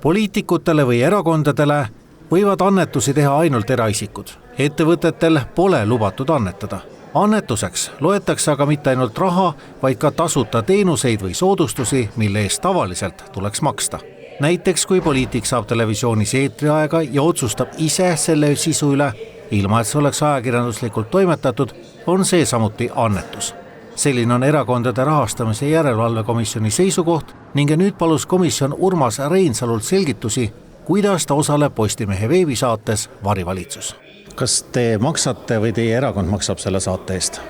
Poliitikutele või erakondadele võivad annetusi teha ainult eraisikud. Ettevõtetel pole lubatud annetada. Annetuseks loetakse aga mitte ainult raha, vaid ka tasuta teenuseid või soodustusi, mille eest tavaliselt tuleks maksta. Näiteks kui poliitik saab televisioonis eetriaega ja otsustab ise selle sisu üle, ilma et see oleks ajakirjanduslikult toimetatud, on see samuti annetus. Selline on erakondade rahastamise järelevalvekomisjoni seisukoht ning nüüd palus komisjon Urmas Reinsalult selgitusi, kuidas ta osaleb Postimehe veebisaates Varivalitsus. Kas te maksate või teie erakond maksab selle saate eest?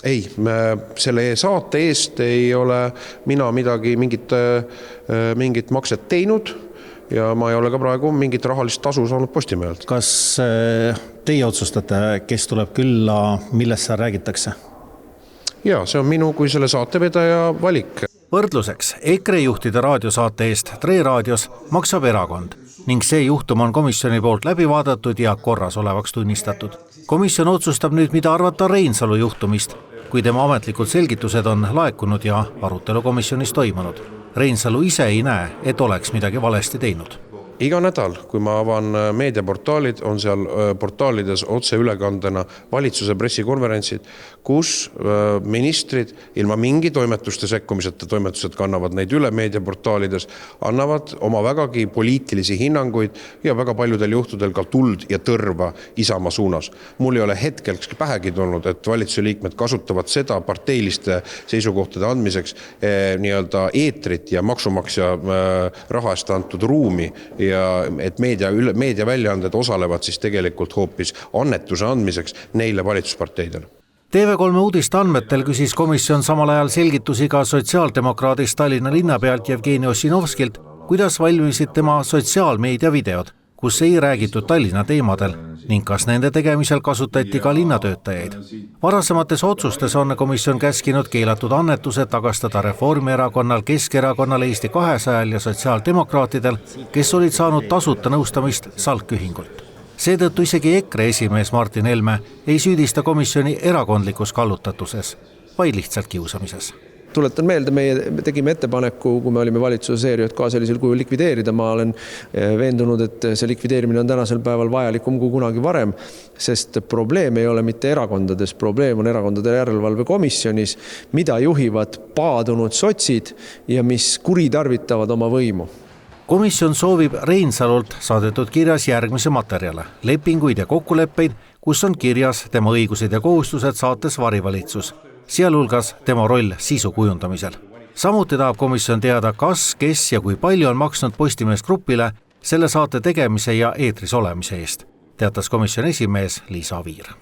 Ei, selle saate eest ei ole mina mingit makset teinud ja ma ei ole ka praegu mingit rahalist tasu saanud Postimehelt. Kas teie otsustate, kes tuleb külla, millest seal räägitakse? Ja, see on minu kui selle saatevedaja valik. Võrdluseks, EKRE juhtide raadiosaate eest Tre raadios maksab erakond ning see juhtum on komisjoni poolt läbi vaadatud ja korras olevaks tunnistatud. Komisjon otsustab nüüd, mida arvata Reinsalu juhtumist, kui tema ametlikud selgitused on laekunud ja arutelu komisjonis toimunud. Reinsalu ise ei näe, et oleks midagi valesti teinud. Iga nädal, kui ma avan meediaportaalid, on seal portaalides otse ülekandena valitsuse pressikonverentsid, kus ministrid ilma mingi toimetuste sekkumiseta, toimetused kannavad neid üle meediaportaalides, annavad oma vägagi poliitilisi hinnanguid ja väga paljudel juhtudel ka tuld ja tõrva Isamaa suunas. Mul ei ole hetkelgi pähegi tulnud, et valitsuse liikmed kasutavad seda parteiliste seisukohtade andmiseks nii-öelda eetrit ja maksumaksja raha eest antud ruumi ja et meedia väljaanded osalevad siis tegelikult hoopis annetuse andmiseks neile valitsusparteidele. TV3 uudiste andmetel küsis komisjon samal ajal selgitusi ka sotsiaaldemokraadist Tallinna linnapealt Jevgeni Ossinovskilt, kuidas valmisid tema sotsiaalmeedia videod, kus ei räägitud Tallinna teemadel ning kas nende tegemisel kasutati ka linnatöötajaid. Varasemates otsustes on komisjon käskinud keelatud annetused tagastada Reformierakonnal, Keskerakonnal, Eesti 200 ja sotsiaaldemokraatidel, kes olid saanud tasuta nõustamist SALK-ühingult. Seetõttu isegi EKRE esimees Martin Helme ei süüdista komisjoni erakondlikus kallutatuses, vaid lihtsalt kiusamises. Tuletan meelde, me tegime ettepaneku, kui me olime valitsuse ERJK sellisel kujul likvideerida. Ma olen veendunud, et see likvideerimine on tänasel päeval vajalikum kui kunagi varem, sest probleem ei ole mitte erakondades, probleem on erakondade järelevalvekomisjonis, mida juhivad paadunud sotsid ja mis kuritarvitavad oma võimu. Komisjon soovib Reinsalult saadetud kirjas järgmise materjale, lepinguid ja kokkuleppeid, kus on kirjas tema õigused ja kohustused saates Varivalitsus, sealhulgas tema roll sisu kujundamisel. Samuti tahab komisjon teada, kas, kes ja kui palju on maksnud Postimees Grupile selle saate tegemise ja eetris olemise eest, teatas komisjoni esimees Liisa Aviir.